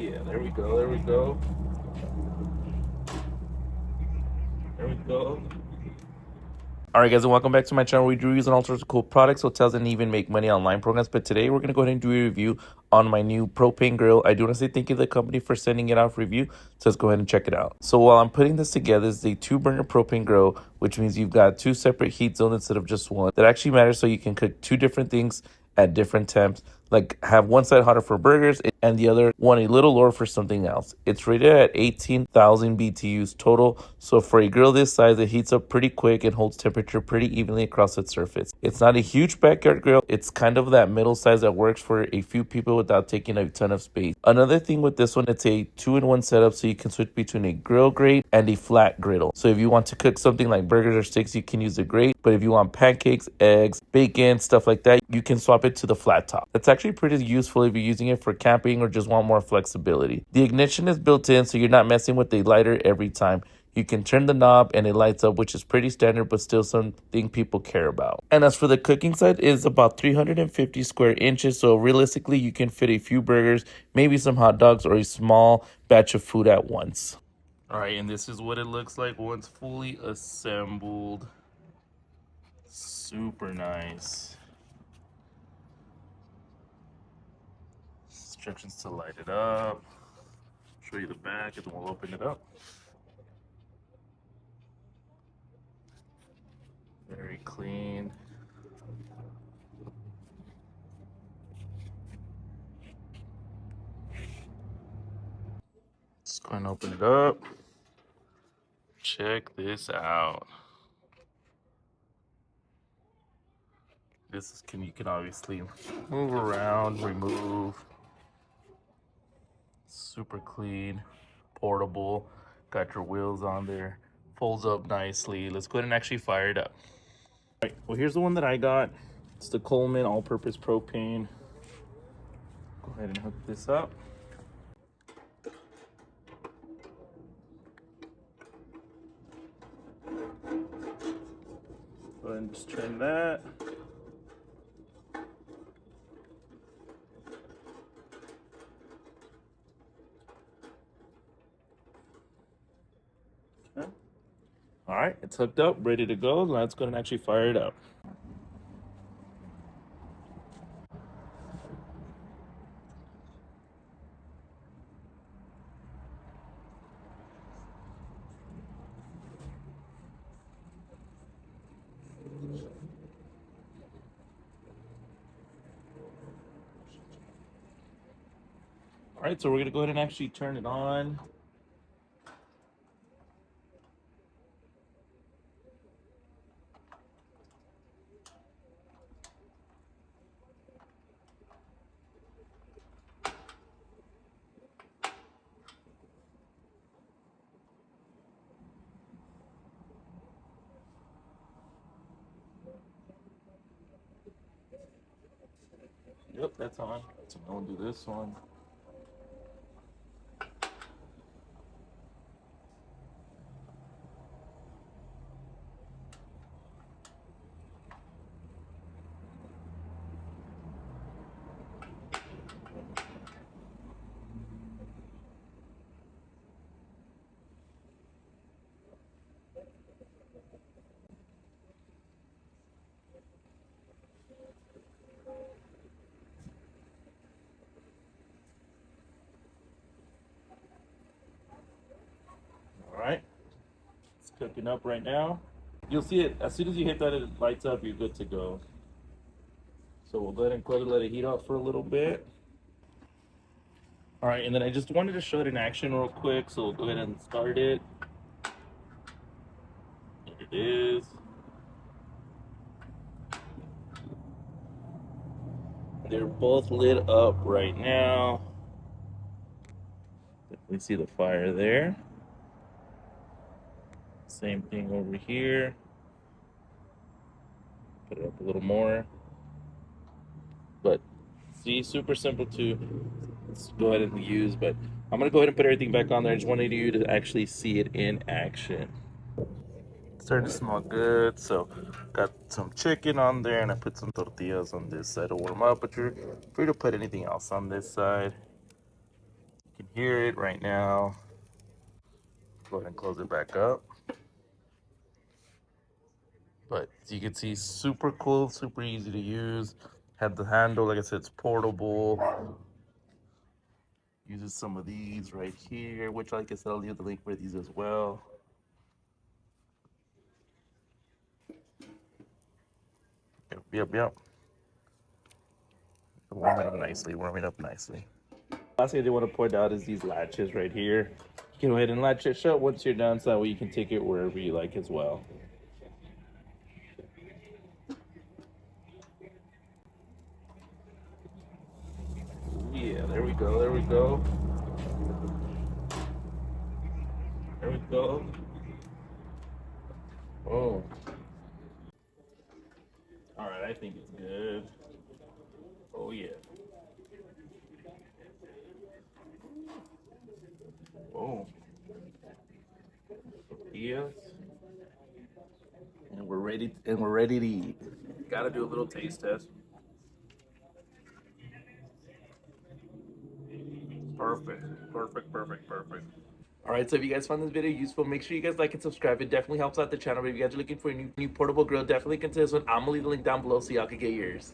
yeah, there we go, there we go. There we go. Alright guys, and welcome back to my channel where we do reviews on all sorts of cool products, hotels, and even make money online programs. But today we're going to go ahead and do a review on my new propane grill. I do want to say thank you to the company for sending it out for review, so let's go ahead and check it out. So while I'm putting this together, it's a 2-burner propane grill, which means you've got 2 separate heat zones instead of just one. That actually matters, so you can cook 2 different things at different temps, like have one side hotter for burgers and the other one a little lower for something else. It's rated at 18,000 BTUs total, so for a grill this size, it heats up pretty quick and holds temperature pretty evenly across its surface. It's not a huge backyard grill, it's kind of that middle size that works for a few people without taking a ton of space. Another thing with this one, it's a 2-in-1 setup, so you can switch between a grill grate and a flat griddle. So if you want to cook something like burgers or steaks, you can use the grate, but if you want pancakes, eggs, bacon, stuff like that, you can swap it to the flat top. That's actually pretty useful if you're using it for camping or just want more flexibility. The ignition is built in, so you're not messing with the lighter every time. You can turn the knob and it lights up, which is pretty standard, but still something people care about. And as for the cooking side, it's about 350 square inches, so realistically you can fit a few burgers, maybe some hot dogs, or a small batch of food at once. Alright, and this is what it looks like once fully assembled. Super nice. Instructions to light it up. Show you the back and then we'll open it up. Very clean. Just go and open it up. Check this out. This is you can obviously move around, remove. Super clean, portable. Got your wheels on there. Folds up nicely. Let's go ahead and actually fire it up. All right, well, here's the one that I got. It's the Coleman all-purpose propane. Go ahead and hook this up. Go ahead and just turn that. Okay. All right, it's hooked up, ready to go. Let's go ahead and actually fire it up. All right, so we're gonna go ahead and actually turn it on. Yep, that's on. So I'm gonna do this one. All right, it's cooking up right now. You'll see it as soon as you hit that, it lights up. You're good to go. So we'll go ahead and close it, let it heat up for a little bit. All right, and then I just wanted to show it in action real quick, so we'll go ahead and start it. There it is. They're both lit up right now. Definitely see the fire there. Same thing over here. Put it up a little more. But see, super simple to go ahead and use, but I'm gonna go ahead and put everything back on there. I just wanted you to actually see it in action. It's starting to smell good. So got some chicken on there, and I put some tortillas on this side to warm up, but you're free to put anything else on this side. You can hear it right now. Go ahead and close it back up. But as you can see, super cool, super easy to use. Had the handle, like I said, it's portable. Uses some of these right here, which, like I said, I'll leave the link for these as well. Yep. Warming up nicely, warming up nicely. Last thing I want to point out is these latches right here. You can go ahead and latch it shut once you're done, so that way you can take it wherever you like as well. Yeah, there we go, there we go. There we go. Oh. All right, I think it's good. Oh yeah. Oh. Yes. And we're ready. And we're ready to eat. Got to do a little taste test. Perfect. All right, so if you guys found this video useful, make sure you guys like and subscribe. It definitely helps out the channel. But if you guys are looking for a new portable grill, definitely consider this one. I'm gonna leave the link down below so y'all can get yours.